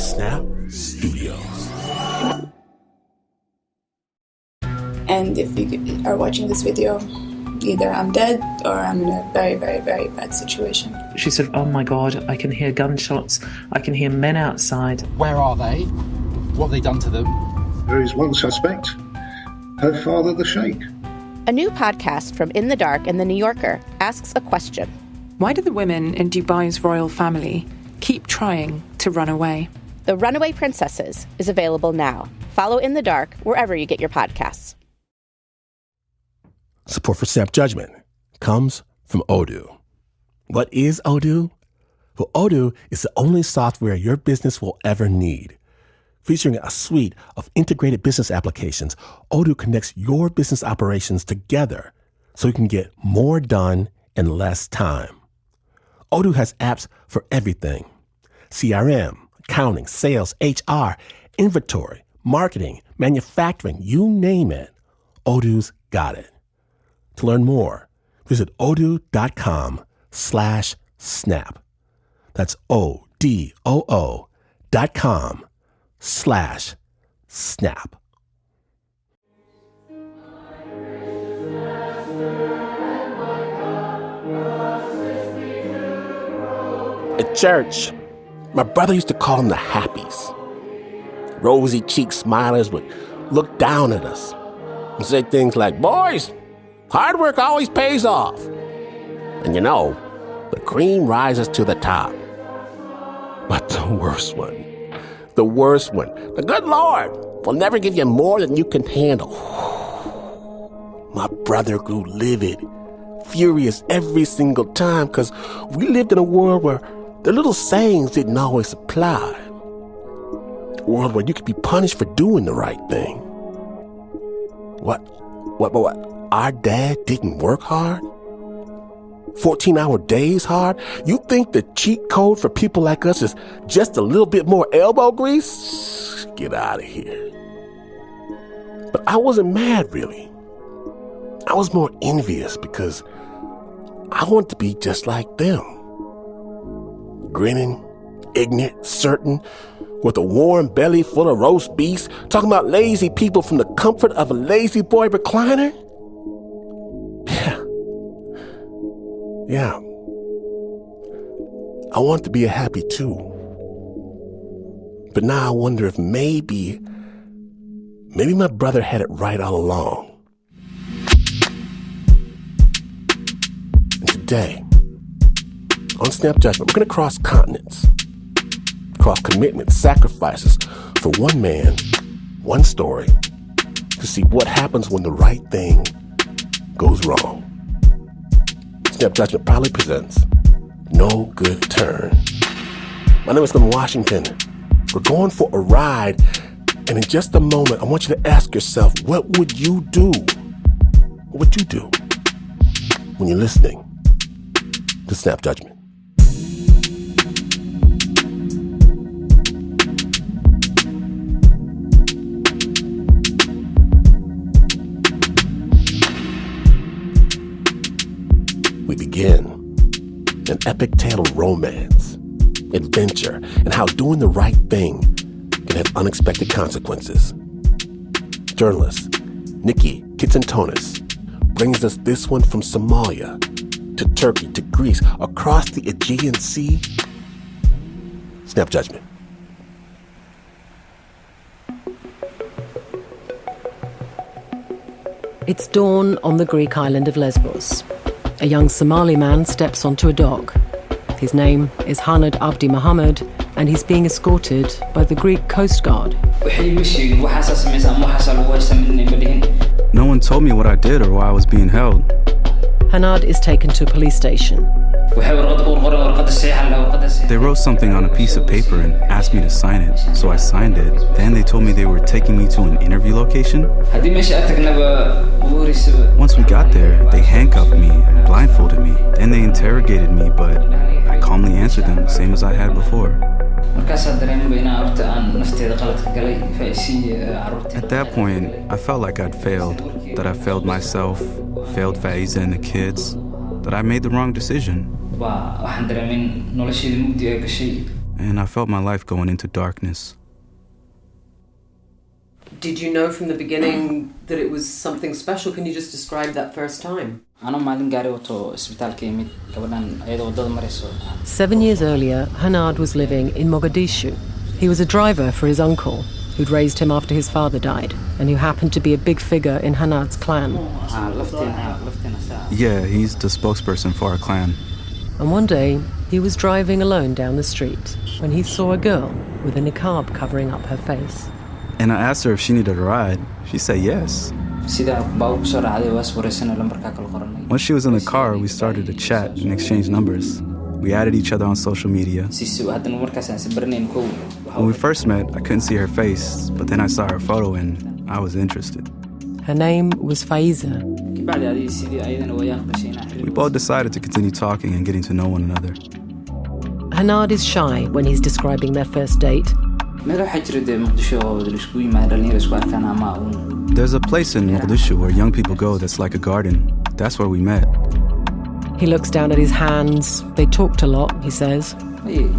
Snap Studios. And if you are watching this video, either I'm dead or I'm in a very, very, very bad situation. She said, oh my God, I can hear gunshots. I can hear men outside. Where are they? What have they done to them? There is one suspect, her father, the Sheikh. A new podcast from In the Dark and The New Yorker asks a question. Why do the women in Dubai's royal family keep trying to run away? The Runaway Princesses is available now. Follow In the Dark wherever you get your podcasts. Support for Snap Judgment comes from Odoo. What is Odoo? Well, Odoo is the only software your business will ever need. Featuring a suite of integrated business applications, Odoo connects your business operations together so you can get more done in less time. Odoo has apps for everything: CRM, accounting, sales, HR, inventory, marketing, manufacturing, you name it. Odoo's got it. To learn more, visit odoo.com/snap. That's odoo.com/snap. At church, my brother used to call them the Happies. Rosy-cheeked smilers would look down at us and say things like, boys, hard work always pays off. And you know, the cream rises to the top. But the worst one, the good Lord will never give you more than you can handle. My brother grew livid, furious every single time because we lived in a world where the little sayings didn't always apply. A world where you could be punished for doing the right thing. What? Our dad didn't work hard? 14-hour days hard? You think the cheat code for people like us is just a little bit more elbow grease? Get out of here. But I wasn't mad, really. I was more envious because I wanted to be just like them. Grinning, ignorant, certain, with a warm belly full of roast beef, talking about lazy people from the comfort of a lazy boy recliner? Yeah. I want to be happy too. But now I wonder if maybe my brother had it right all along. And today, on Snap Judgment, we're going to cross continents, cross commitments, sacrifices for one man, one story, to see what happens when the right thing goes wrong. Snap Judgment proudly presents No Good Turn. My name is Glenn Washington. We're going for a ride, and in just a moment, I want you to ask yourself, what would you do? What would you do when you're listening to Snap Judgment? We begin an epic tale of romance, adventure, and how doing the right thing can have unexpected consequences. Journalist Niki Kitsantonis brings us this one from Somalia to Turkey to Greece, across the Aegean Sea. Snap Judgment. It's dawn on the Greek island of Lesbos. A young Somali man steps onto a dock. His name is Hanad Abdi Mohammed, and he's being escorted by the Greek Coast Guard. No one told me what I did or why I was being held. Hanad is taken to a police station. They wrote something on a piece of paper and asked me to sign it, so I signed it. Then they told me they were taking me to an interview location. Once we got there, they handcuffed me and blindfolded me. Then they interrogated me, but I calmly answered them, same as I had before. At that point, I felt like I'd failed, that I failed myself, failed Faiza and the kids, that I made the wrong decision. and I felt my life going into darkness. Did you know from the beginning that it was something special? Can you just describe that first time? 7 years earlier, Hanad was living in Mogadishu. He was a driver for his uncle, who'd raised him after his father died, and who happened to be a big figure in Hanad's clan. Yeah, he's the spokesperson for our clan. And one day, he was driving alone down the street when he saw a girl with a niqab covering up her face. And I asked her if she needed a ride. She said yes. Once she was in the car, we started to chat and exchange numbers. We added each other on social media. When we first met, I couldn't see her face, but then I saw her photo and I was interested. Her name was Faysa. We both decided to continue talking and getting to know one another. Hanad is shy when he's describing their first date. There's a place in Mogadishu where young people go that's like a garden. That's where we met. He looks down at his hands. They talked a lot, he says. In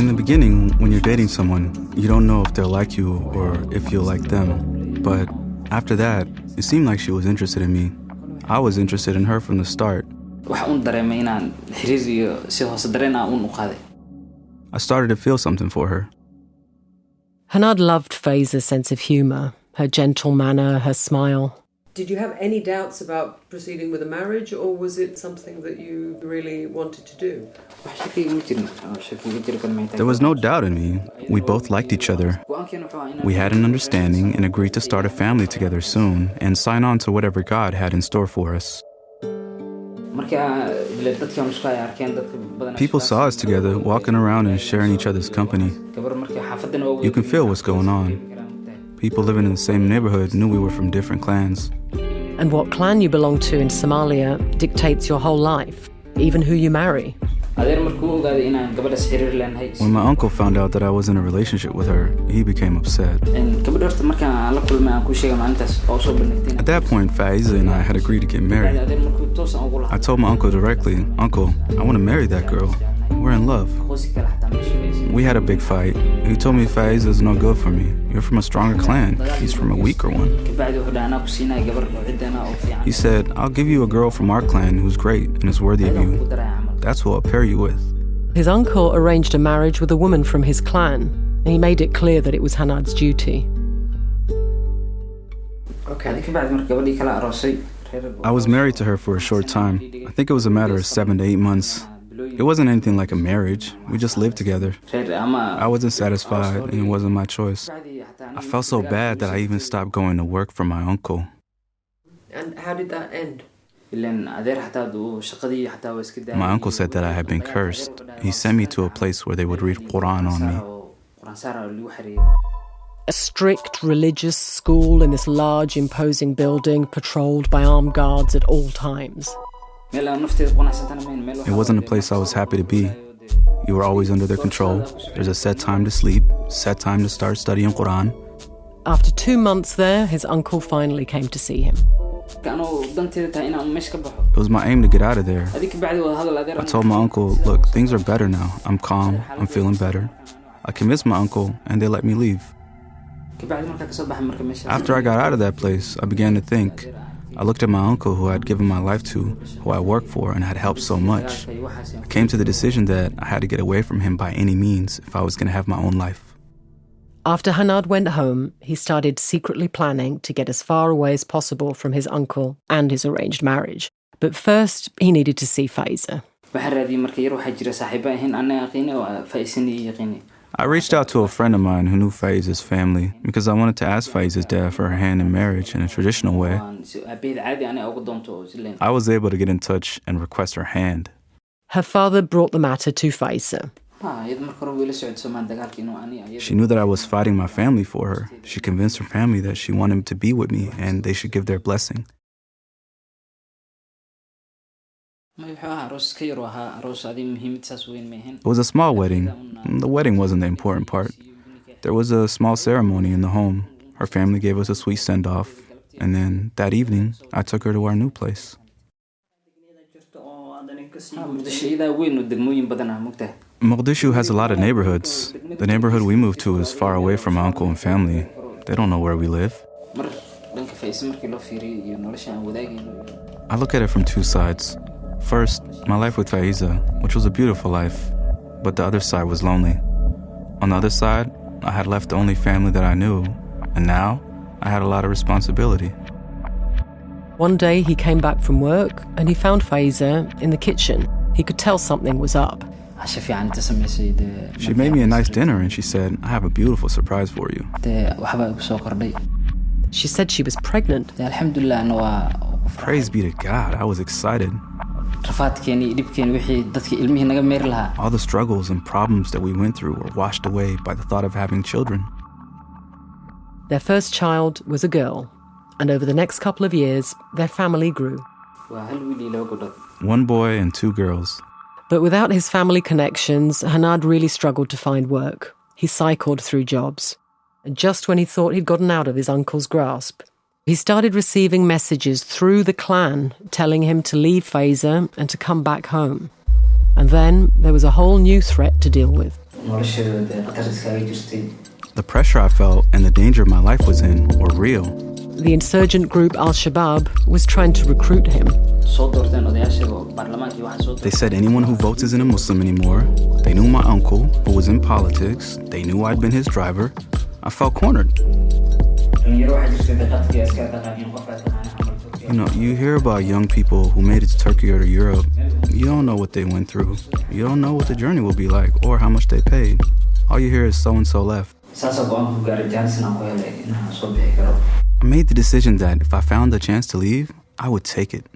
the beginning, when you're dating someone, you don't know if they'll like you or if you'll like them. But after that, it seemed like she was interested in me. I was interested in her from the start. I started to feel something for her. Hanad loved Faysa's sense of humour, her gentle manner, her smile. Did you have any doubts about proceeding with a marriage, or was it something that you really wanted to do? There was no doubt in me. We both liked each other. We had an understanding and agreed to start a family together soon and sign on to whatever God had in store for us. People saw us together, walking around and sharing each other's company. You can feel what's going on. People living in the same neighborhood knew we were from different clans. And what clan you belong to in Somalia dictates your whole life, even who you marry. When my uncle found out that I was in a relationship with her, he became upset. At that point, Faiza and I had agreed to get married. I told my uncle directly, "Uncle, I want to marry that girl. We're in love." We had a big fight. He told me Faiza is no good for me. You're from a stronger clan. He's from a weaker one. He said, "I'll give you a girl from our clan who's great and is worthy of you. That's who I'll pair you with." His uncle arranged a marriage with a woman from his clan, and he made it clear that it was Hanad's duty. I was married to her for a short time. I think it was a matter of 7 to 8 months. It wasn't anything like a marriage. We just lived together. I wasn't satisfied, and it wasn't my choice. I felt so bad that I even stopped going to work for my uncle. And how did that end? My uncle said that I had been cursed. He sent me to a place where they would read Quran on me. A strict religious school in this large, imposing building, patrolled by armed guards at all times. It wasn't a place I was happy to be. You were always under their control. There's a set time to sleep, set time to start studying Quran. After 2 months there, his uncle finally came to see him. It was my aim to get out of there. I told my uncle, "Look, things are better now. I'm calm. I'm feeling better." I convinced my uncle, and they let me leave. After I got out of that place, I began to think. I looked at my uncle, who I'd given my life to, who I worked for and had helped so much. I came to the decision that I had to get away from him by any means if I was going to have my own life. After Hanad went home, he started secretly planning to get as far away as possible from his uncle and his arranged marriage. But first, he needed to see Faysa. I reached out to a friend of mine who knew Faiza's family because I wanted to ask Faiza's dad for her hand in marriage in a traditional way. I was able to get in touch and request her hand. Her father brought the matter to Faysa. She knew that I was fighting my family for her. She convinced her family that she wanted to be with me and they should give their blessing. It was a small wedding. The wedding wasn't the important part. There was a small ceremony in the home. Her family gave us a sweet send-off. And then that evening, I took her to our new place. Mogadishu has a lot of neighborhoods. The neighborhood we moved to is far away from my uncle and family. They don't know where we live. I look at it from two sides. First, my life with Faysa, which was a beautiful life, but the other side was lonely. On the other side, I had left the only family that I knew, and now I had a lot of responsibility. One day he came back from work and he found Faysa in the kitchen. He could tell something was up. She made me a nice dinner and she said, "I have a beautiful surprise for you." She said she was pregnant. Praise be to God, I was excited. All the struggles and problems that we went through were washed away by the thought of having children. Their first child was a girl, and over the next couple of years, their family grew. One boy and two girls. But without his family connections, Hanad really struggled to find work. He cycled through jobs. And just when he thought he'd gotten out of his uncle's grasp, he started receiving messages through the clan telling him to leave Faysa and to come back home. And then there was a whole new threat to deal with. The pressure I felt and the danger my life was in were real. The insurgent group Al-Shabaab was trying to recruit him. They said anyone who votes isn't a Muslim anymore. They knew my uncle, who was in politics. They knew I'd been his driver. I felt cornered. You know, you hear about young people who made it to Turkey or to Europe. You don't know what they went through. You don't know what the journey will be like or how much they paid. All you hear is so-and-so left. I made the decision that if I found the chance to leave, I would take it.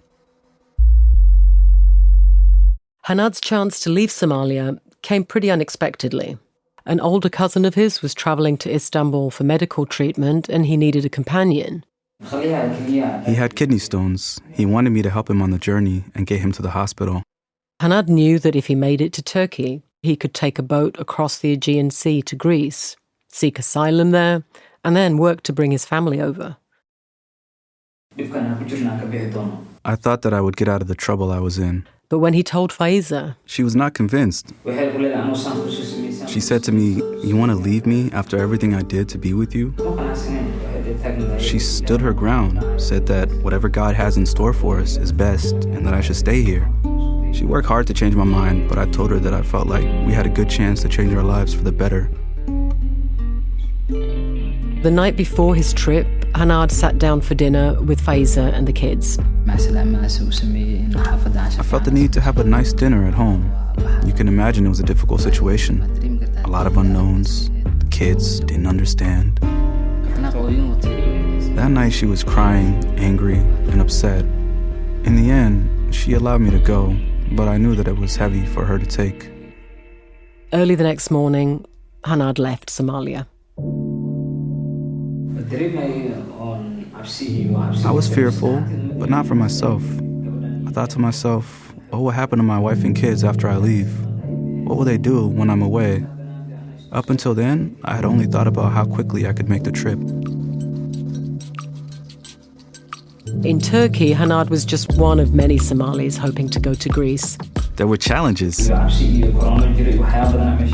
Hanad's chance to leave Somalia came pretty unexpectedly. An older cousin of his was travelling to Istanbul for medical treatment and he needed a companion. He had kidney stones. He wanted me to help him on the journey and get him to the hospital. Hanad knew that if he made it to Turkey, he could take a boat across the Aegean Sea to Greece, seek asylum there, and then work to bring his family over. I thought that I would get out of the trouble I was in. But when he told Faysa, she was not convinced. She said to me, "You want to leave me after everything I did to be with you?" She stood her ground, said that whatever God has in store for us is best and that I should stay here. She worked hard to change my mind, but I told her that I felt like we had a good chance to change our lives for the better. The night before his trip, Hanad sat down for dinner with Faysa and the kids. I felt the need to have a nice dinner at home. You can imagine it was a difficult situation. A lot of unknowns. The kids didn't understand. That night she was crying, angry, and upset. In the end, she allowed me to go, but I knew that it was heavy for her to take. Early the next morning, Hanad left Somalia. I was fearful, but not for myself. I thought to myself, what will happen to my wife and kids after I leave? What will they do when I'm away? Up until then, I had only thought about how quickly I could make the trip. In Turkey, Hanad was just one of many Somalis hoping to go to Greece. There were challenges.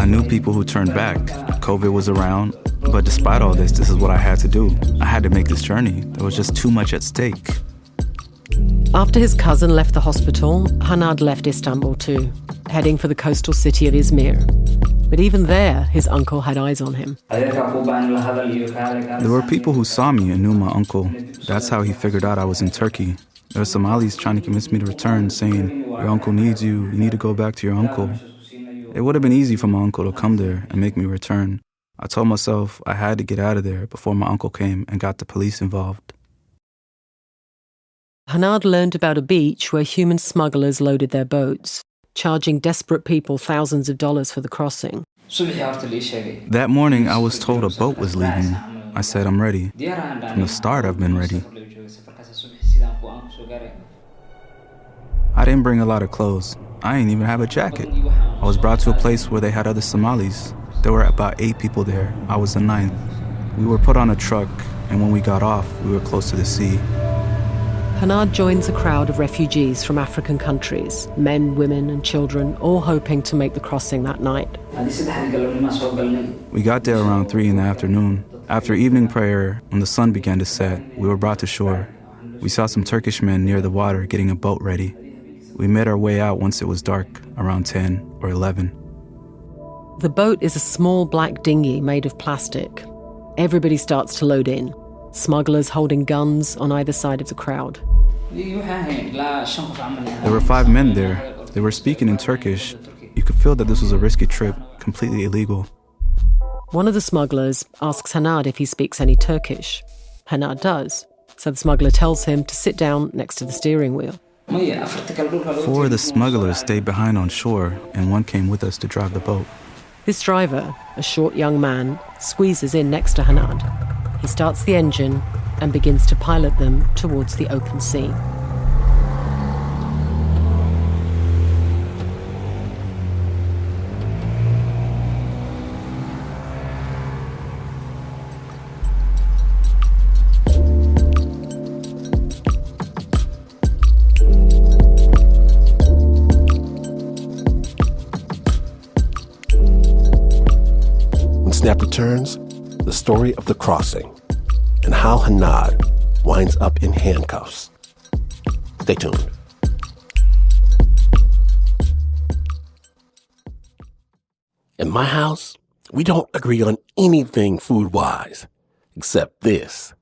I knew people who turned back. COVID was around. But despite all this is what I had to do. I had to make this journey. There was just too much at stake. After his cousin left the hospital, Hanad left Istanbul too, heading for the coastal city of Izmir. But even there, his uncle had eyes on him. There were people who saw me and knew my uncle. That's how he figured out I was in Turkey. There were Somalis trying to convince me to return, saying, "Your uncle needs you. You need to go back to your uncle." It would have been easy for my uncle to come there and make me return. I told myself I had to get out of there before my uncle came and got the police involved. Hanad learned about a beach where human smugglers loaded their boats, charging desperate people thousands of dollars for the crossing. That morning, I was told a boat was leaving. I said, "I'm ready." From the start, I've been ready. I didn't bring a lot of clothes. I didn't even have a jacket. I was brought to a place where they had other Somalis. There were about 8 people there. I was the 9th. We were put on a truck, and when we got off, we were close to the sea. Hanad joins a crowd of refugees from African countries, men, women, and children, all hoping to make the crossing that night. We got there around 3 in the afternoon. After evening prayer, when the sun began to set, we were brought to shore. We saw some Turkish men near the water getting a boat ready. We made our way out once it was dark, around 10 or 11. The boat is a small black dinghy made of plastic. Everybody starts to load in, smugglers holding guns on either side of the crowd. There were 5 men there. They were speaking in Turkish. You could feel that this was a risky trip, completely illegal. One of the smugglers asks Hanad if he speaks any Turkish. Hanad does, so the smuggler tells him to sit down next to the steering wheel. 4 of the smugglers stayed behind on shore, and 1 came with us to drive the boat. This driver, a short young man, squeezes in next to Hanad. He starts the engine and begins to pilot them towards the open sea. Snap returns, the story of the crossing, and how Hanad winds up in handcuffs. Stay tuned. In my house, we don't agree on anything food-wise, except this,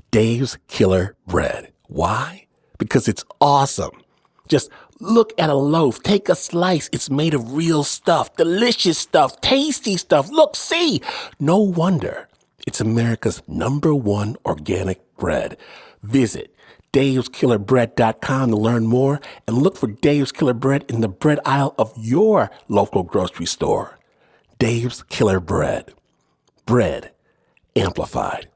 Dave's Killer Bread. Why? Because it's awesome. Just look at a loaf, take a slice. It's made of real stuff, delicious stuff, tasty stuff. Look, see? No wonder it's America's #1 organic bread. Visit daveskillerbread.com to learn more and look for Dave's Killer Bread in the bread aisle of your local grocery store. Dave's Killer Bread. Bread amplified.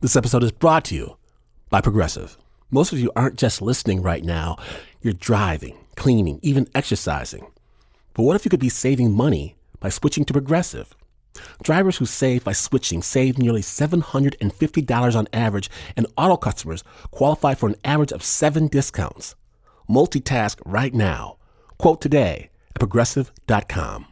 This episode is brought to you by Progressive. Most of you aren't just listening right now. You're driving, cleaning, even exercising. But what if you could be saving money by switching to Progressive? Drivers who save by switching save nearly $750 on average, and auto customers qualify for an average of 7 discounts. Multitask right now. Quote today at Progressive.com.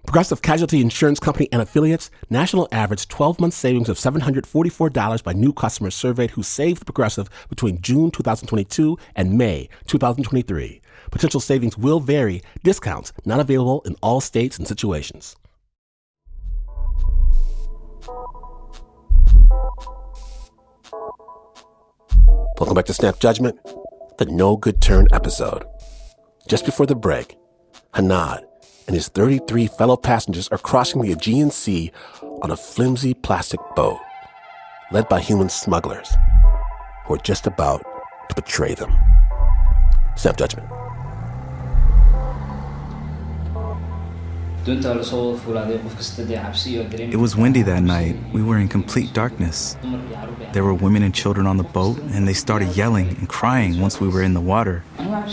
Progressive Casualty Insurance Company and affiliates, national average 12-month savings of $744 by new customers surveyed who saved Progressive between June 2022 and May 2023. Potential savings will vary. Discounts not available in all states and situations. Welcome back to Snap Judgment, the No Good Turn episode. Just before the break, Hanad and his 33 fellow passengers are crossing the Aegean Sea on a flimsy plastic boat, led by human smugglers who are just about to betray them. Snap Judgment. It was windy that night. We were in complete darkness. There were women and children on the boat, and they started yelling and crying once we were in the water. I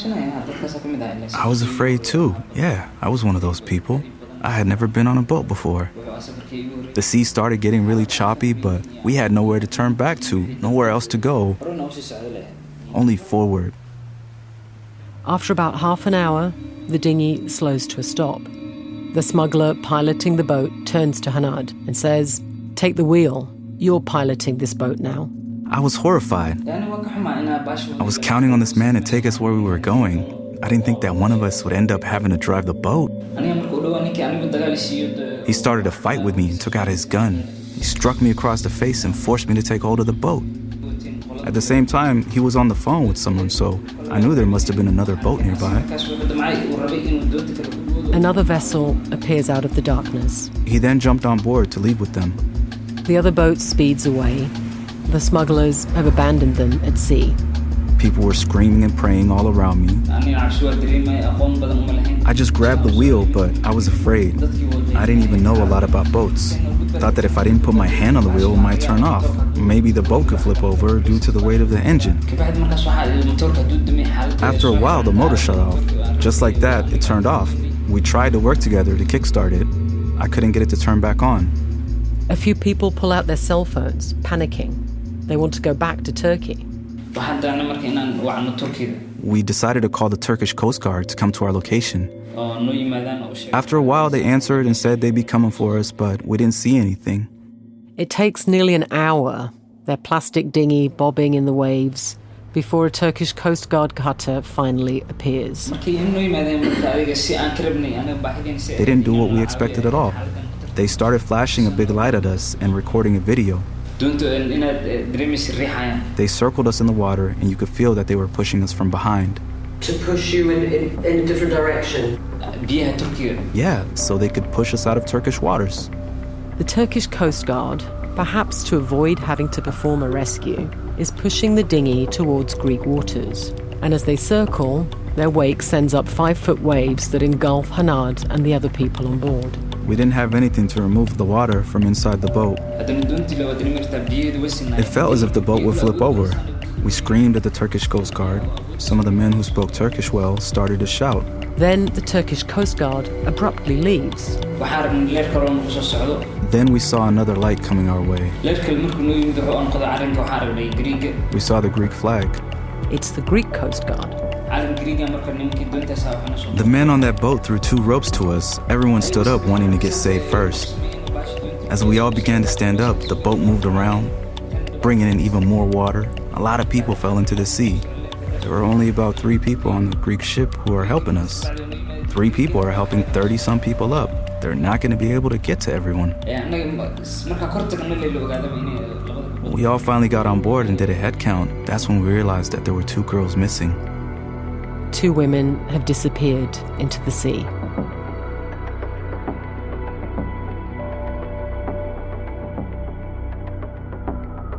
was afraid too. Yeah, I was one of those people. I had never been on a boat before. The sea started getting really choppy, but we had nowhere to turn back to, nowhere else to go. Only forward. After about half an hour, the dinghy slows to a stop. The smuggler piloting the boat turns to Hanad and says, "Take the wheel. You're piloting this boat now." I was horrified. I was counting on this man to take us where we were going. I didn't think that one of us would end up having to drive the boat. He started a fight with me and took out his gun. He struck me across the face and forced me to take hold of the boat. At the same time, he was on the phone with someone, so I knew there must have been another boat nearby. Another vessel appears out of the darkness. He then jumped on board to leave with them. The other boat speeds away. The smugglers have abandoned them at sea. People were screaming and praying all around me. I just grabbed the wheel, but I was afraid. I didn't even know a lot about boats. Thought that if I didn't put my hand on the wheel, it might turn off. Maybe the boat could flip over due to the weight of the engine. After a while, the motor shut off. Just like that, it turned off. We tried to work together to kickstart it. I couldn't get it to turn back on. A few people pull out their cell phones, panicking. They want to go back to Turkey. We decided to call the Turkish Coast Guard to come to our location. After a while, they answered and said they'd be coming for us, but we didn't see anything. It takes nearly an hour, their plastic dinghy bobbing in the waves, before a Turkish Coast Guard cutter finally appears. They didn't do what we expected at all. They started flashing a big light at us and recording a video. They circled us in the water, and you could feel that they were pushing us from behind. To push you in a different direction? Yeah, so they could push us out of Turkish waters. The Turkish Coast Guard, perhaps to avoid having to perform a rescue, is pushing the dinghy towards Greek waters. And as they circle, their wake sends up 5-foot waves that engulf Hanad and the other people on board. We didn't have anything to remove the water from inside the boat. It felt as if the boat would flip over. We screamed at the Turkish Coast Guard. Some of the men who spoke Turkish well started to shout. Then the Turkish Coast Guard abruptly leaves. Then we saw another light coming our way. We saw the Greek flag. It's the Greek Coast Guard. The men on that boat threw 2 ropes to us. Everyone stood up wanting to get saved first. As we all began to stand up, the boat moved around, bringing in even more water. A lot of people fell into the sea. There were only about 3 people on the Greek ship who are helping us. 3 people are helping 30-some people up. They're not going to be able to get to everyone. We all finally got on board and did a head count. That's when we realized that there were 2 girls missing. 2 women have disappeared into the sea.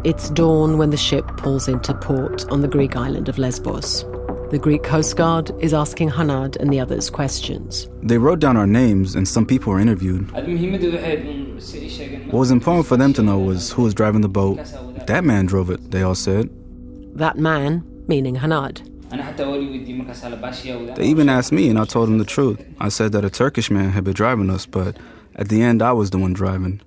It's dawn when the ship pulls into port on the Greek island of Lesbos. The Greek Coast Guard is asking Hanad and the others questions. They wrote down our names and some people were interviewed. What was important for them to know was who was driving the boat. That man drove it, they all said. That man, meaning Hanad. They even asked me and I told them the truth. I said that a Turkish man had been driving us, but at the end I was the one driving.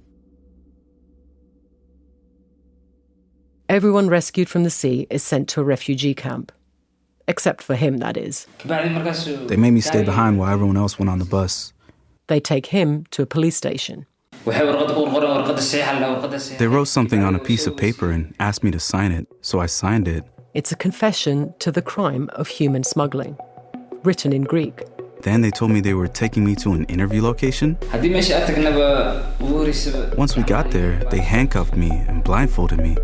Everyone rescued from the sea is sent to a refugee camp. Except for him, that is. They made me stay behind while everyone else went on the bus. They take him to a police station. They wrote something on a piece of paper and asked me to sign it, so I signed it. It's a confession to the crime of human smuggling, written in Greek. Then they told me they were taking me to an interview location. Once we got there, they handcuffed me and blindfolded me.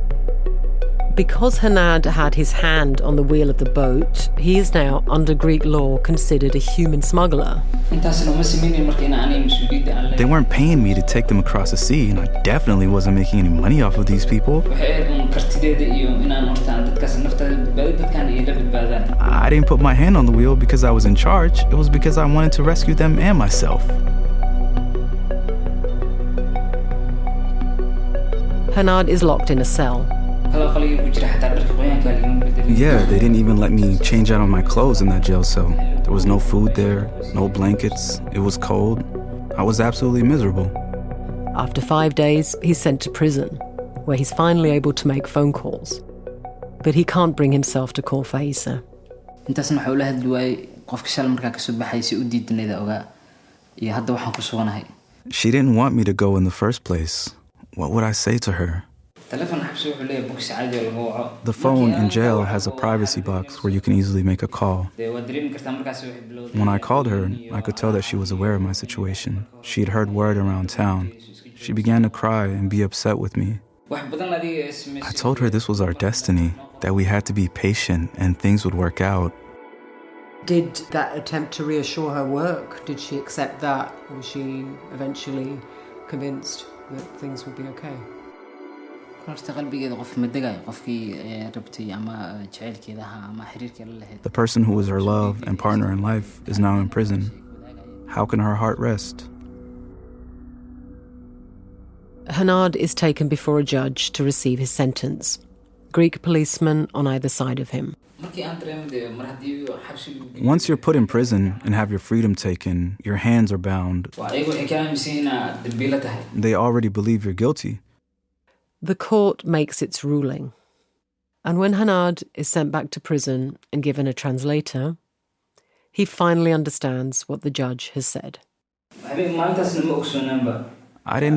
Because Hanad had his hand on the wheel of the boat, he is now, under Greek law, considered a human smuggler. They weren't paying me to take them across the sea, and I definitely wasn't making any money off of these people. I didn't put my hand on the wheel because I was in charge. It was because I wanted to rescue them and myself. Hanad is locked in a cell. Yeah, they didn't even let me change out of my clothes in that jail cell. There was no food there, no blankets. It was cold. I was absolutely miserable. After 5 days, he's sent to prison, where he's finally able to make phone calls. But he can't bring himself to call Faysa. She didn't want me to go in the first place. What would I say to her? The phone in jail has a privacy box where you can easily make a call. When I called her, I could tell that she was aware of my situation. She'd heard word around town. She began to cry and be upset with me. I told her this was our destiny, that we had to be patient and things would work out. Did that attempt to reassure her work? Did she accept that? Was she eventually convinced that things would be okay? The person who was her love and partner in life is now in prison. How can her heart rest? Hanad is taken before a judge to receive his sentence. Greek policemen on either side of him. Once you're put in prison and have your freedom taken, your hands are bound. They already believe you're guilty. The court makes its ruling. And when Hanad is sent back to prison and given a translator, he finally understands what the judge has said. I didn't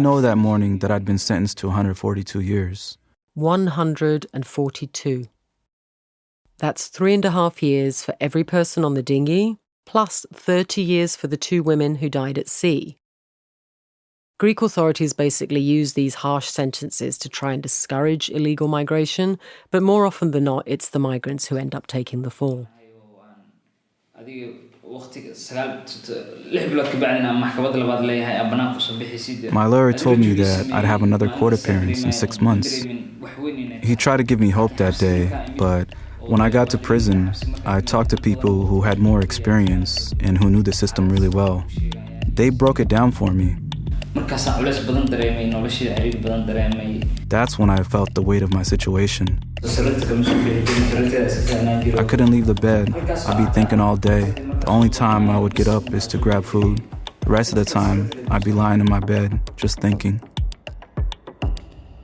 know that morning that I'd been sentenced to 142 years. 142. That's 3.5 years for every person on the dinghy, plus 30 years for the 2 women who died at sea. Greek authorities basically use these harsh sentences to try and discourage illegal migration, but more often than not, it's the migrants who end up taking the fall. My lawyer told me that I'd have another court appearance in 6 months. He tried to give me hope that day, but when I got to prison, I talked to people who had more experience and who knew the system really well. They broke it down for me. That's when I felt the weight of my situation. I couldn't leave the bed. I'd be thinking all day. The only time I would get up is to grab food. The rest of the time, I'd be lying in my bed, just thinking.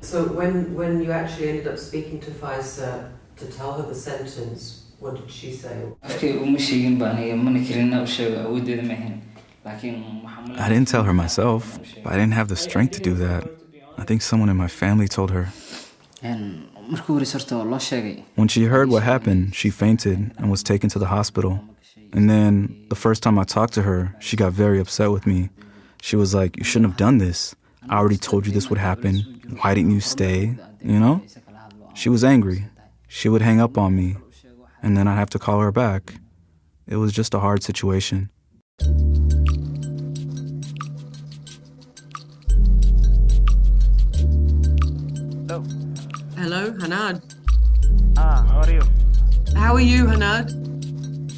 So when you actually ended up speaking to Faysa to tell her the sentence, what did she say? I didn't tell her myself, but I didn't have the strength to do that. I think someone in my family told her. When she heard what happened, she fainted and was taken to the hospital. And then, the first time I talked to her, she got very upset with me. She was like, "You shouldn't have done this. I already told you this would happen. Why didn't you stay?" You know? She was angry. She would hang up on me, and then I'd have to call her back. It was just a hard situation. Hello, Hanad. How are you? How are you, Hanad?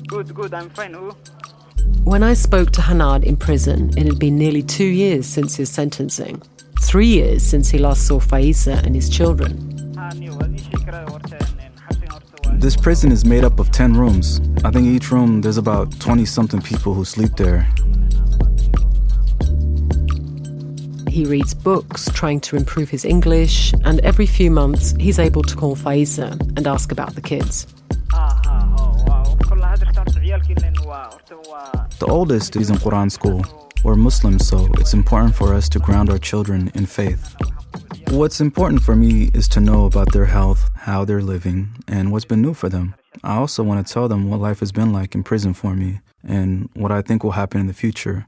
Good, I'm fine. Who? When I spoke to Hanad in prison, it had been nearly 2 years since his sentencing. 3 years since he last saw Faysa and his children. This prison is made up of 10 rooms. I think each room there's about 20-something people who sleep there. He reads books, trying to improve his English, and every few months he's able to call Faysa and ask about the kids. The oldest is in Quran school. We're Muslims, so it's important for us to ground our children in faith. What's important for me is to know about their health, how they're living, and what's been new for them. I also want to tell them what life has been like in prison for me, and what I think will happen in the future.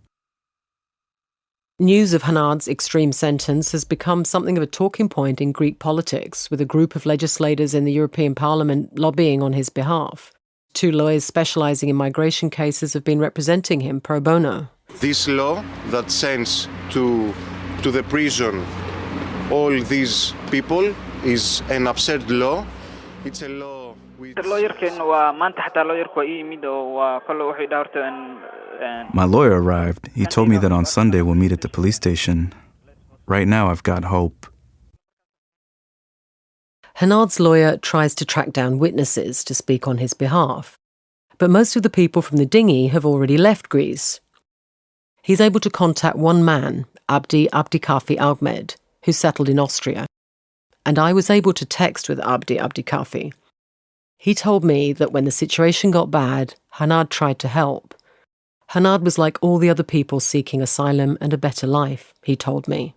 News of Hanad's extreme sentence has become something of a talking point in Greek politics, with a group of legislators in the European Parliament lobbying on his behalf. 2 lawyers specialising in migration cases have been representing him pro bono. This law that sends to the prison all these people is an absurd law. It's a law which... My lawyer arrived. He told me that on Sunday we'll meet at the police station. Right now I've got hope. Hanad's lawyer tries to track down witnesses to speak on his behalf, but most of the people from the dinghy have already left Greece. He's able to contact one man, Abdi Kafi Ahmed, who settled in Austria, and I was able to text with Abdi Kafi. He told me that when the situation got bad, Hanad tried to help. Hanad was like all the other people seeking asylum and a better life, he told me.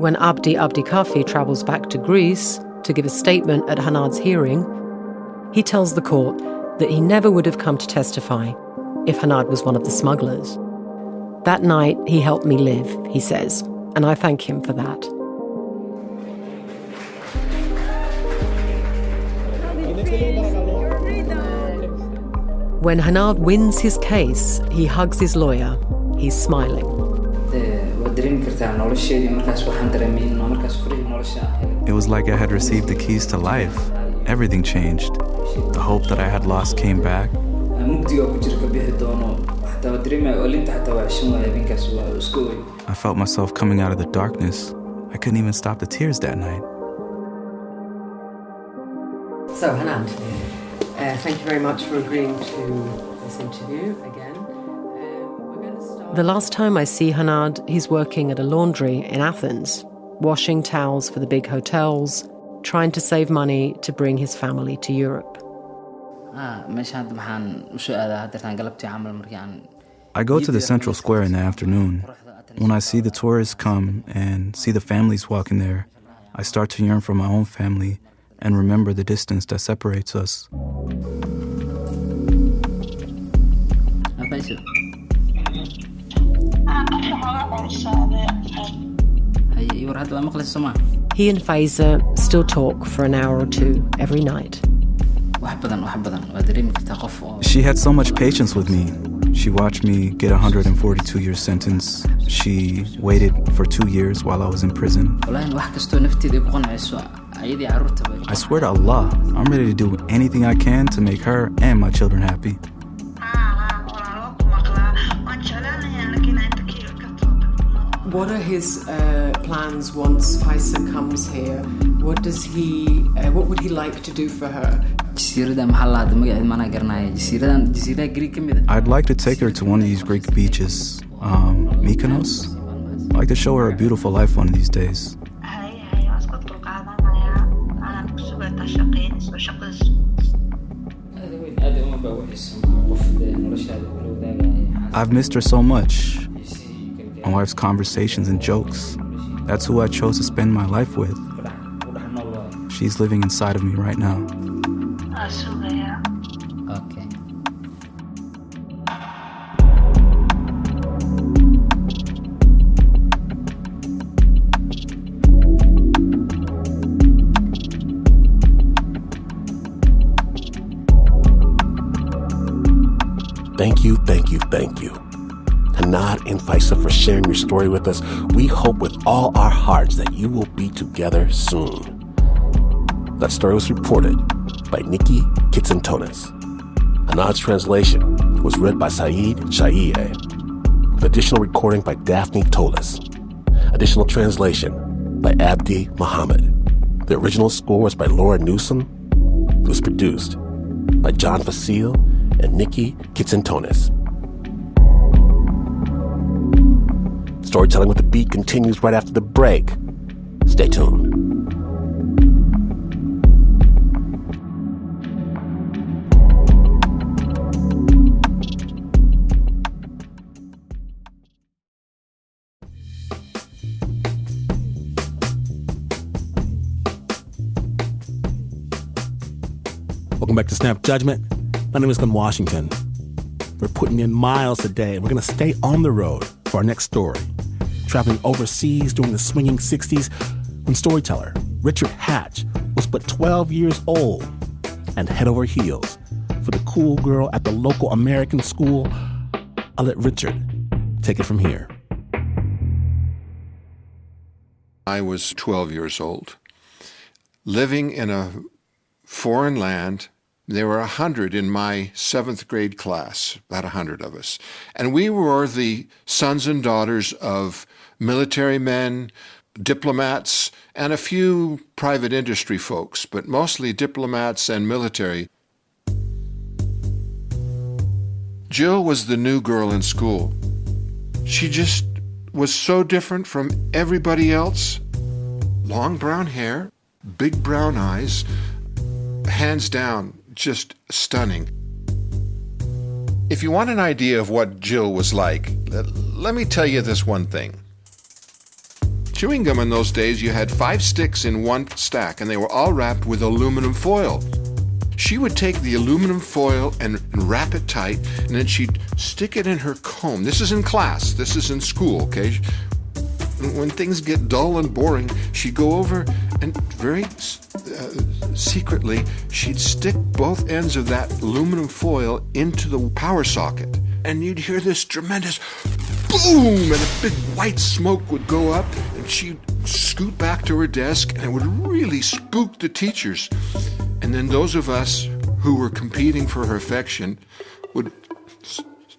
When Abdi Kafi travels back to Greece to give a statement at Hanad's hearing, he tells the court that he never would have come to testify if Hanad was one of the smugglers. That night, he helped me live, he says, and I thank him for that. When Hanad wins his case, he hugs his lawyer. He's smiling. It was like I had received the keys to life. Everything changed. The hope that I had lost came back. I felt myself coming out of the darkness. I couldn't even stop the tears that night. So, Hanad, thank you very much for agreeing to this interview again. The last time I see Hanad, he's working at a laundry in Athens, washing towels for the big hotels, trying to save money to bring his family to Europe. I go to the central square in the afternoon. When I see the tourists come and see the families walking there, I start to yearn for my own family and remember the distance that separates us. He and Faysa still talk for an hour or two every night. She had so much patience with me. She watched me get a 142-year sentence. She waited for 2 years while I was in prison. I swear to Allah, I'm ready to do anything I can to make her and my children happy. What are his plans once Faysa comes here? What would he like to do for her? I'd like to take her to one of these Greek beaches, Mykonos. I'd like to show her a beautiful life one of these days. I've missed her so much. My wife's conversations and jokes. That's who I chose to spend my life with. She's living inside of me right now. Okay. Thank you, thank you, thank you. Hanad and Faysa, for sharing your story with us. We hope with all our hearts that you will be together soon. That story was reported by Niki, Kitsantonis. Hanad's translation was read by Said Shaiye, with additional recording by Daphne Tolis. Additional translation by Abdi Mohammed. The original score was by Lauryn Newson. It was produced by John Fecile and Niki Kitsantonis. Storytelling with the Beat continues right after the break. Stay tuned. Welcome back to Snap Judgment. My name is Glenn Washington. We're putting in miles today, and we're going to stay on the road for our next story. Traveling overseas during the swinging 60s when storyteller Richard Hatch was but 12 years old and head over heels for the cool girl at the local American school. I'll let Richard take it from here. I was 12 years old, living in a foreign land. There were 100 in my 7th grade class, about 100 of us. And we were the sons and daughters of military men, diplomats, and a few private industry folks, but mostly diplomats and military. Jill was the new girl in school. She just was so different from everybody else. Long brown hair, big brown eyes, hands down, just stunning. If you want an idea of what Jill was like, let me tell you this one thing. Chewing gum in those days, you had 5 sticks in one stack, and they were all wrapped with aluminum foil. She would take the aluminum foil and wrap it tight, and then she'd stick it in her comb. This is in class. This is in school, okay? When things get dull and boring, she'd go over and very secretly, she'd stick both ends of that aluminum foil into the power socket. And you'd hear this tremendous boom, and a big white smoke would go up, and she'd scoot back to her desk, and it would really spook the teachers. And then those of us who were competing for her affection would,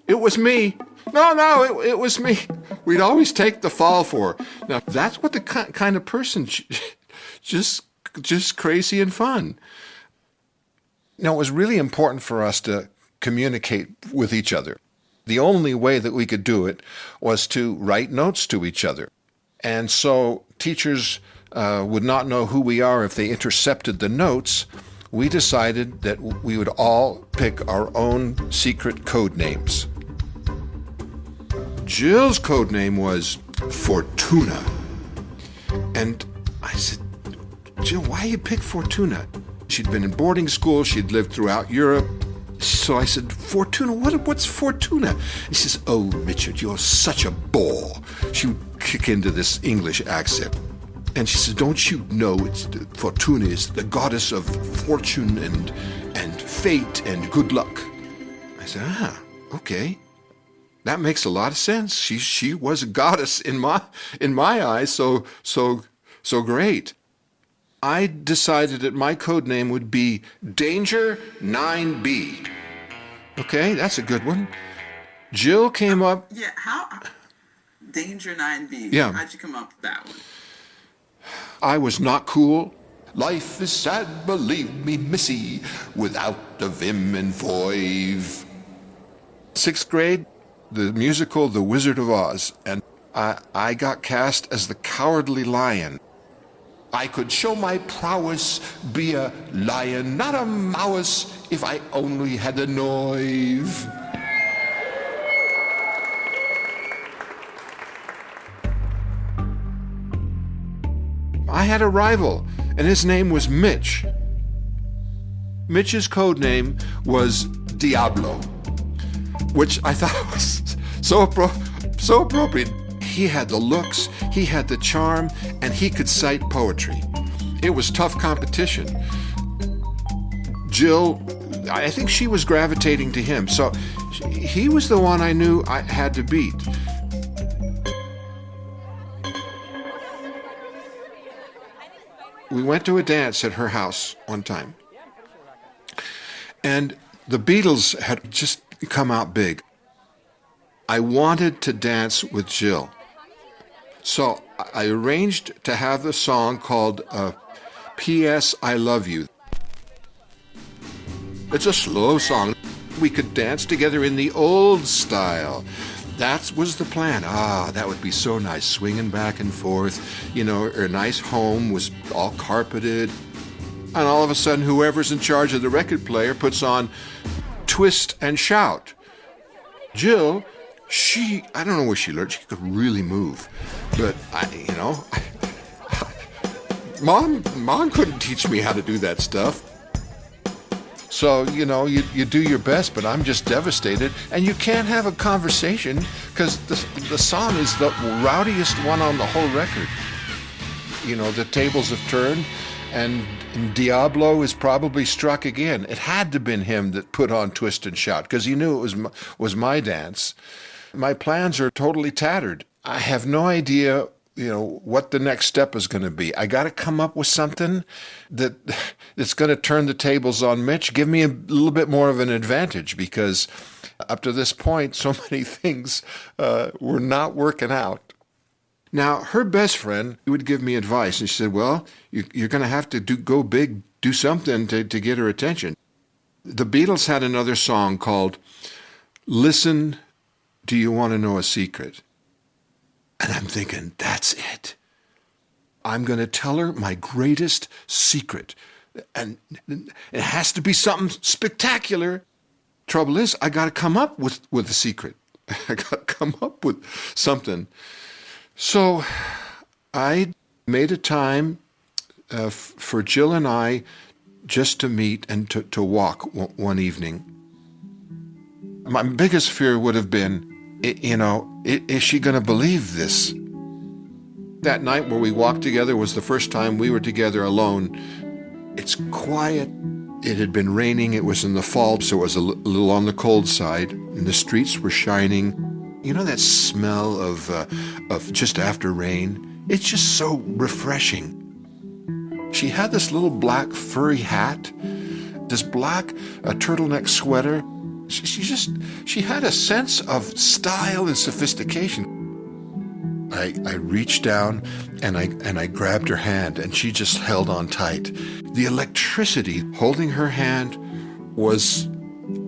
it was me. No, it was me. We'd always take the fall for her. Now, that's what the kind of person, just crazy and fun. Now, it was really important for us to communicate with each other. The only way that we could do it was to write notes to each other. And so teachers would not know who we are if they intercepted the notes, we decided that we would all pick our own secret code names. Jill's code name was Fortuna. And I said, Jill, why you pick Fortuna? She'd been in boarding school, she'd lived throughout Europe. So I said, Fortuna, what's Fortuna? He says, oh, Richard, you're such a bore. She would kick into this English accent. And she said, don't you know Fortuna is the goddess of fortune and fate and good luck? I said, okay. That makes a lot of sense. She was a goddess in my eyes, so great. I decided that my code name would be Danger 9B. Okay, that's a good one. Jill came up. Yeah, how? Danger 9B. Yeah. How'd you come up with that one? I was not cool. Life is sad, believe me, missy, without the vim and voive. 6th grade, the musical The Wizard of Oz, and I got cast as the Cowardly Lion. I could show my prowess, be a lion, not a mouse, if I only had the nerve. I had a rival, and his name was Mitch. Mitch's code name was Diablo, which I thought was so appropriate. He had the looks, he had the charm, and he could cite poetry. It was tough competition. Jill, I think she was gravitating to him, so he was the one I knew I had to beat. We went to a dance at her house one time, and the Beatles had just come out big. I wanted to dance with Jill, so I arranged to have the song called P.S. I Love You. It's a slow song. We could dance together in the old style. That was the plan. That would be so nice, swinging back and forth. You know, her nice home was all carpeted. And all of a sudden, whoever's in charge of the record player puts on Twist and Shout. Jill, I don't know where she learned. She could really move. But, Mom couldn't teach me how to do that stuff. So, you do your best, but I'm just devastated. And you can't have a conversation because the song is the rowdiest one on the whole record. The tables have turned, and Diablo is probably struck again. It had to have been him that put on Twist and Shout because he knew it was my dance. My plans are totally tattered. I have no idea what the next step is going to be. I got to come up with something that's going to turn the tables on Mitch, give me a little bit more of an advantage, because up to this point, so many things were not working out. Now, her best friend would give me advice, and she said, well, you're going to have to go big, do something to get her attention. The Beatles had another song called Listen, Do You Want to Know a Secret? And I'm thinking, that's it. I'm going to tell her my greatest secret. And it has to be something spectacular. Trouble is, I got to come up with a secret. I got to come up with something. So I made a time for Jill and I just to meet and to walk one evening. My biggest fear would have been, is she going to believe this? That night where we walked together was the first time we were together alone. It's quiet. It had been raining. It was in the fall, so it was a little on the cold side. And the streets were shining. You know that smell of just after rain? It's just so refreshing. She had this little black furry hat, this black turtleneck sweater. She had a sense of style and sophistication. I reached down and I grabbed her hand, and she just held on tight. The electricity holding her hand was,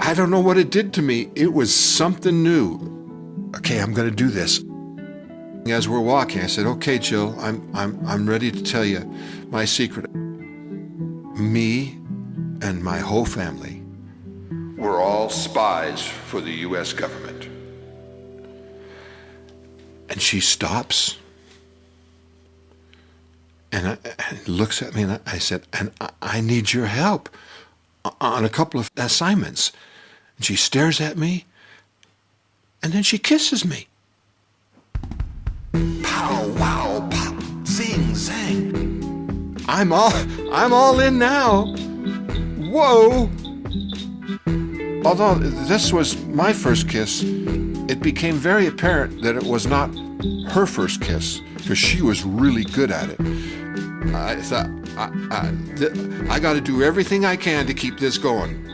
I don't know what it did to me. It was something new. Okay, I'm going to do this. As we're walking, I said, "Okay, Jill, I'm ready to tell you my secret. Me and my whole family, we're all spies for the U.S. government." And she stops and looks at me, and I said, "And I need your help on a couple of assignments." And she stares at me, and then she kisses me. Pow, wow, pop, zing, zang. I'm all in now. Whoa. Although this was my first kiss, it became very apparent that it was not her first kiss, because she was really good at it. I thought, I got to do everything I can to keep this going.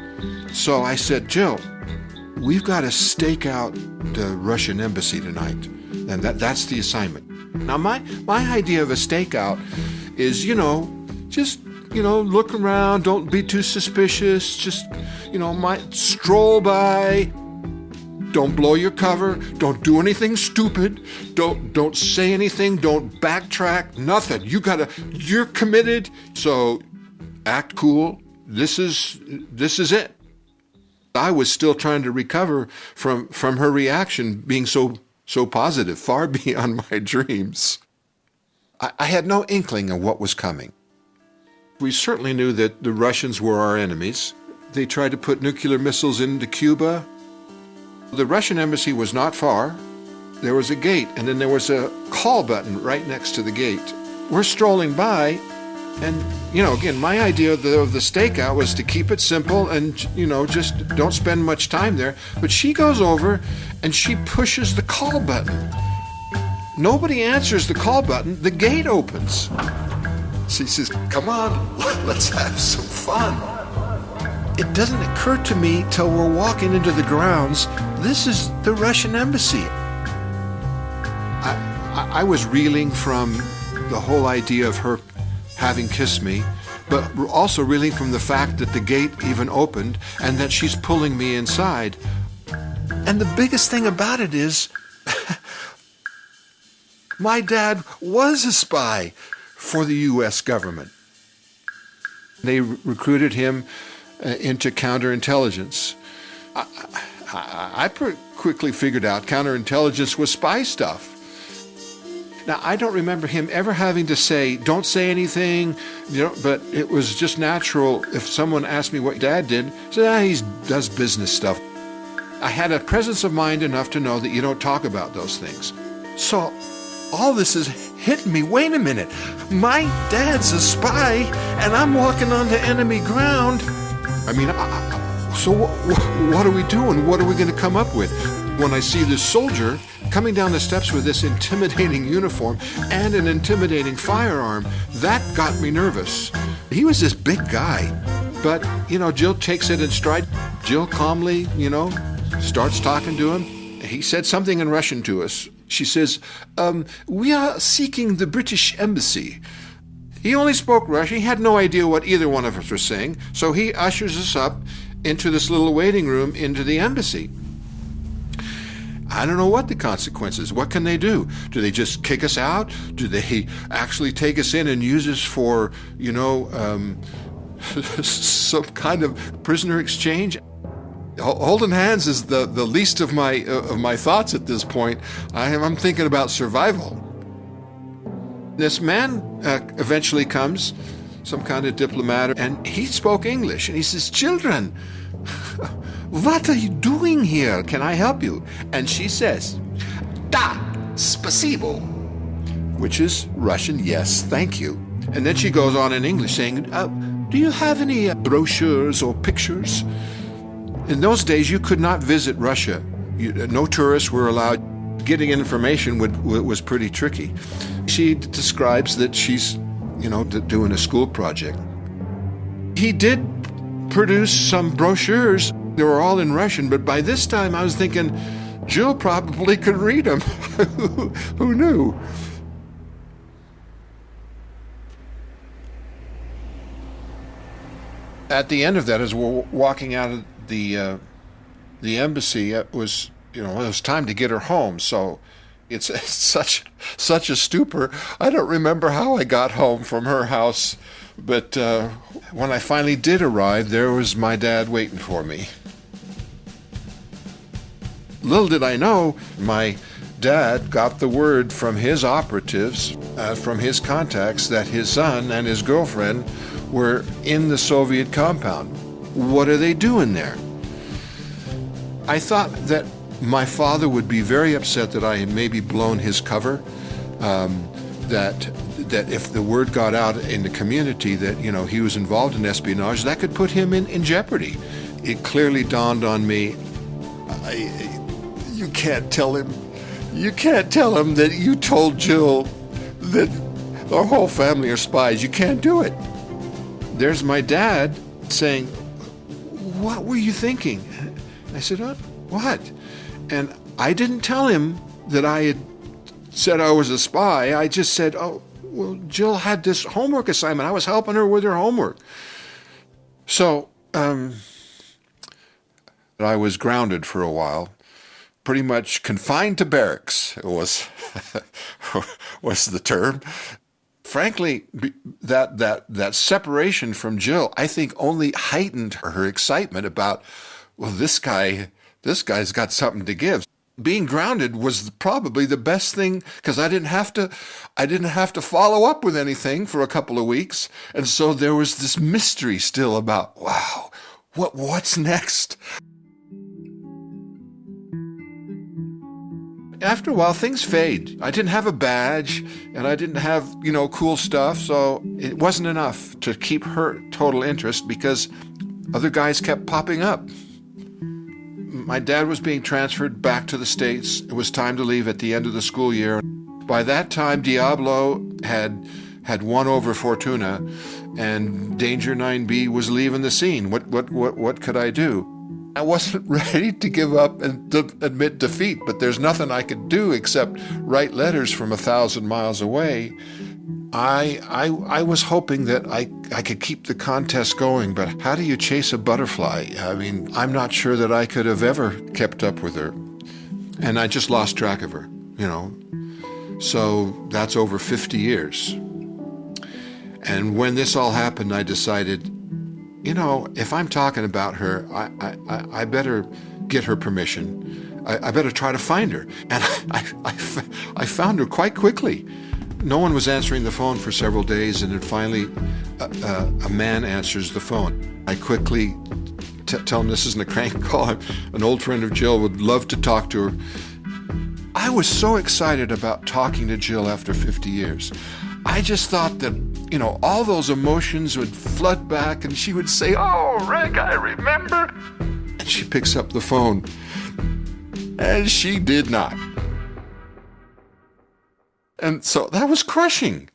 So I said, "Jill, we've got to stake out the Russian embassy tonight. And that's the assignment." Now, my idea of a stakeout is, just, look around, don't be too suspicious, just, might stroll by, don't blow your cover, don't do anything stupid, don't say anything, don't backtrack, nothing. You're committed, so act cool. This is it. I was still trying to recover from her reaction being so positive, far beyond my dreams. I had no inkling of what was coming. We certainly knew that the Russians were our enemies. They tried to put nuclear missiles into Cuba. The Russian embassy was not far. There was a gate, and then there was a call button right next to the gate. We're strolling by, and, again, my idea of the stakeout was to keep it simple and, just don't spend much time there. But she goes over and she pushes the call button. Nobody answers the call button. The gate opens. She says, "Come on, let's have some fun." It doesn't occur to me till we're walking into the grounds, this is the Russian embassy. I was reeling from the whole idea of her having kissed me, but also reeling from the fact that the gate even opened and that she's pulling me inside. And the biggest thing about it is, my dad was a spy for the U.S. government. They recruited him into counterintelligence. I quickly figured out counterintelligence was spy stuff. Now, I don't remember him ever having to say, "Don't say anything," but it was just natural. If someone asked me what Dad did, I said, he does business stuff. I had a presence of mind enough to know that you don't talk about those things. So all this is hitting me. Wait a minute. My dad's a spy, and I'm walking onto enemy ground. I mean, so what are we doing? What are we going to come up with? When I see this soldier coming down the steps with this intimidating uniform and an intimidating firearm, that got me nervous. He was this big guy, but, Jill takes it in stride. Jill calmly, starts talking to him. He said something in Russian to us. She says, "We are seeking the British embassy." He only spoke Russian. He had no idea what either one of us were saying, so he ushers us up into this little waiting room into the embassy. I don't know what the consequences. What can they do? Do they just kick us out? Do they actually take us in and use us for, some kind of prisoner exchange? Holding hands is the least of my thoughts at this point. I'm thinking about survival. This man eventually comes, some kind of diplomat, and he spoke English, and he says, "Children, what are you doing here? Can I help you?" And she says, "Da, spasibo," which is Russian, yes, thank you. And then she goes on in English saying, "Do you have any brochures or pictures?" In those days, you could not visit Russia. No tourists were allowed. Getting information was pretty tricky. She describes that she's, doing a school project. He did produce some brochures. They were all in Russian, but by this time I was thinking, Jill probably could read them. Who knew? At the end of that, as we're walking out of the embassy, it was time to get her home. So It's such a stupor. I don't remember how I got home from her house, but when I finally did arrive, there was my dad waiting for me. Little did I know, my dad got the word from his operatives, from his contacts, that his son and his girlfriend were in the Soviet compound. What are they doing there? I thought that my father would be very upset that I had maybe blown his cover, that if the word got out in the community that, you know, he was involved in espionage, that could put him in jeopardy. It clearly dawned on me, you can't tell him that you told Jill that our whole family are spies. You can't do it. There's my dad saying, what were you thinking? I said, what? And I didn't tell him that I had said I was a spy. I just said, oh, well, Jill had this homework assignment. I was helping her with her homework. So I was grounded for a while, pretty much confined to barracks was the term. Frankly, that separation from Jill, I think, only heightened her excitement about, well, this guy's got something to give. Being grounded was probably the best thing, because I didn't have to follow up with anything for a couple of weeks, and so there was this mystery still about, wow, what's next? After a while, things fade. I didn't have a badge, and I didn't have, cool stuff, so it wasn't enough to keep her total interest because other guys kept popping up. My dad was being transferred back to the States. It was time to leave at the end of the school year. By that time, Diablo had won over Fortuna, and Danger 9B was leaving the scene. What could I do? I wasn't ready to give up and admit defeat, but there's nothing I could do except write letters from 1,000 miles away. I was hoping that I could keep the contest going, but how do you chase a butterfly? I mean, I'm not sure that I could have ever kept up with her. And I just lost track of her, So that's over 50 years. And when this all happened, I decided, if I'm talking about her, I better get her permission. I better try to find her. And I found her quite quickly. No one was answering the phone for several days, and then finally a man answers the phone. I quickly tell him this isn't a crank call. An old friend of Jill would love to talk to her. I was so excited about talking to Jill after 50 years. I just thought that, all those emotions would flood back, and she would say, "Oh, Rick, I remember." And she picks up the phone. And she did not. And so that was crushing.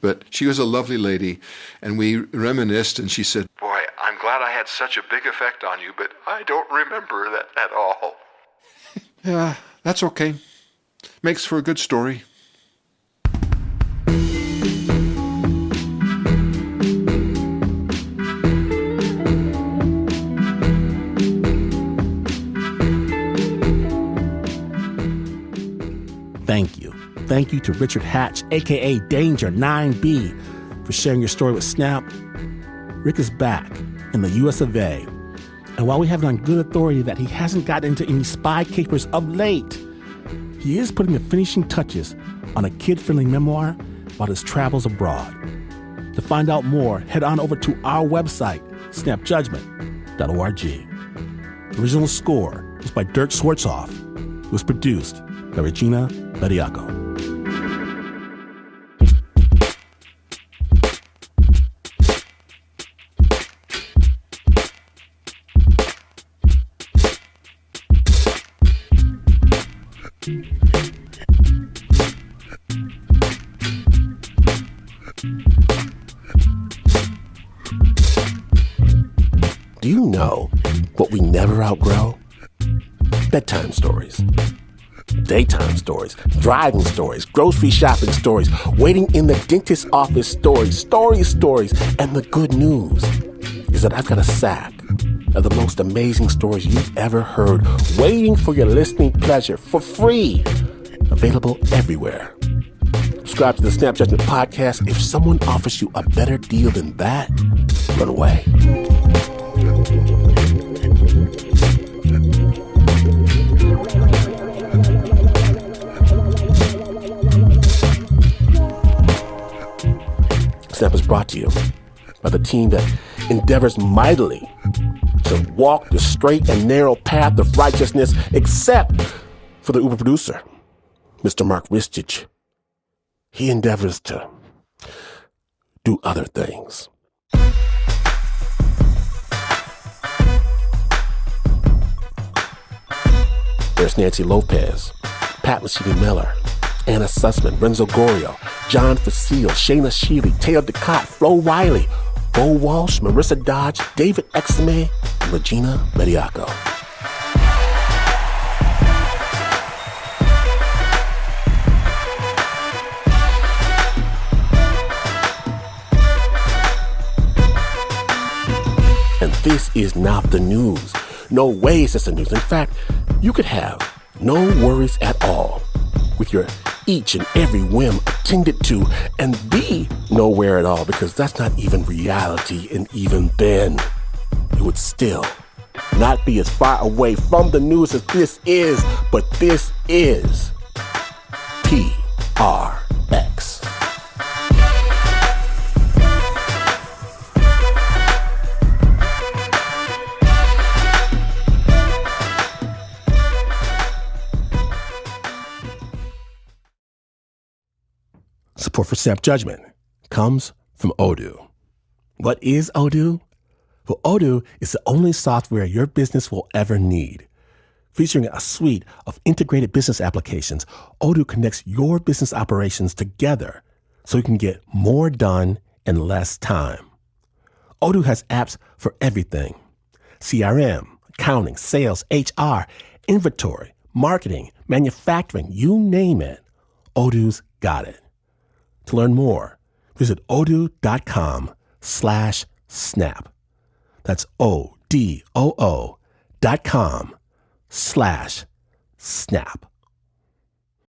But she was a lovely lady, and we reminisced, and she said, "Boy, I'm glad I had such a big effect on you, but I don't remember that at all." Yeah, that's okay. Makes for a good story. Thank you to Richard Hatch, a.k.a. Danger 9B, for sharing your story with Snap. Rick is back in the U.S. of A. And while we have it on good authority that he hasn't gotten into any spy capers of late, he is putting the finishing touches on a kid-friendly memoir about his travels abroad. To find out more, head on over to our website, snapjudgment.org. The original score was by Dirk Schwartzoff. It was produced by Regina Bediaco. Do you know what we never outgrow? Bedtime stories. Daytime stories, driving stories, grocery shopping stories, waiting in the dentist's office stories, stories, and the good news is that I've got a sack of the most amazing stories you've ever heard, waiting for your listening pleasure for free. Available everywhere. Subscribe to the Snap Judgment Podcast. If someone offers you a better deal than that, run away. Snap is brought to you by the team that endeavors mightily to walk the straight and narrow path of righteousness, except for the Uber producer, Mr. Mark Ristich. He endeavors to do other things. There's Nancy Lopez, Pat Mesiti-Miller, Anna Sussman, Renzo Gorio, John Fecile, Shayna Sheely, Teo DeCott, Flo Riley, Bo Walsh, Marissa Dodge, David Exame, and Regina Mediaco. And this is not the news. No way is this the news. In fact, you could have no worries at all with your each and every whim attended to and be nowhere at all, because that's not even reality. And even then, you would still not be as far away from the news as this is. But this is PRX. Support for Snap Judgment comes from Odoo. What is Odoo? Well, Odoo is the only software your business will ever need. Featuring a suite of integrated business applications, Odoo connects your business operations together so you can get more done in less time. Odoo has apps for everything: CRM, accounting, sales, HR, inventory, marketing, manufacturing, you name it. Odoo's got it. To learn more, visit odoo.com/snap. That's ODOO.com/snap.